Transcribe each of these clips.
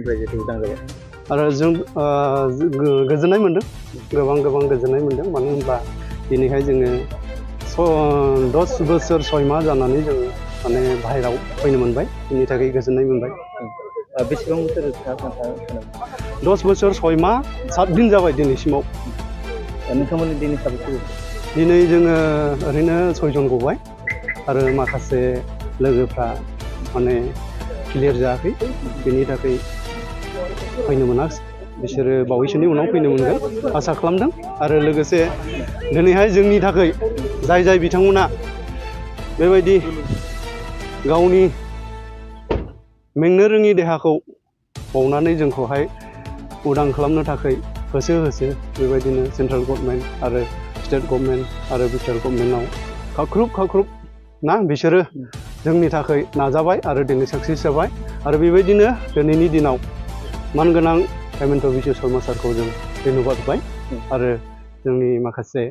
समनिफ्राय जिहेतु उदां जाबाय आरो जों गोजोननाय मोनदों गोबां गोजोननाय मोनदों मानो होनब्ला दिनैहाय जोङो 10 बोसोर 6 माह जानानै जों माने बाहेरायाव फैनो मोनबाय बेनि थाखाय गोजोननाय मोनबाय बेसेबां बोसोर 10 बोसोर 6 माह 7 दिन जाबाय दिनैसिमाव नोंथांमोननि दिनै साबेसे दिनै जोङो ओरैनो 6 जन गबाय आरो माखासे लोगोफ्रा माने क्लियार जायाखै बेनि थाखाय फैनो मोनाखै बिसोरो बावैसोनि उनाव फैनो मोनगोन आसा खालामदों आरो लोगोसे दिनैहाय जोंनि थाखाय जाय बिथांमोना बेबायदि गावनि मेंनो रोङि देहाखौ बावनानै जोंखौहाय उदां खालामनो थाखाय होसो बेबायदिनो सेन्ट्रेल गभर्नमेन्ट आरो स्टेट गभर्नमेन्ट आरो बिटिआर गभर्नमेन्टआव खाख्रुब ना बिसोरो जोंनि थाखाय नाजाबाय आरो दिनै साक्सेस जाबाय आरो बेबायदिनो दिनैनि दिनाव मानगोनां हेमन्त बिश्व शर्मा सारखौ जों धन्यबाद होबाय आरो जोंनि माखासे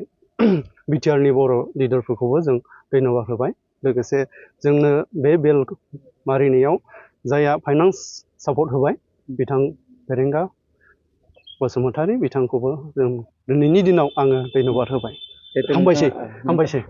बिटिआरनि बर' लिडारफोरखौबो जों धन्यबाद होबाय लोगोसे जोंनो बे बेल मारिनायाव जायहा फाइनान्स सापर्ट होबाय बिथां फेरेंगा बसुमतारी बिथांखौबो जों दिनैनि दिनाव आङो धन्यबाद होबाय हामबायसै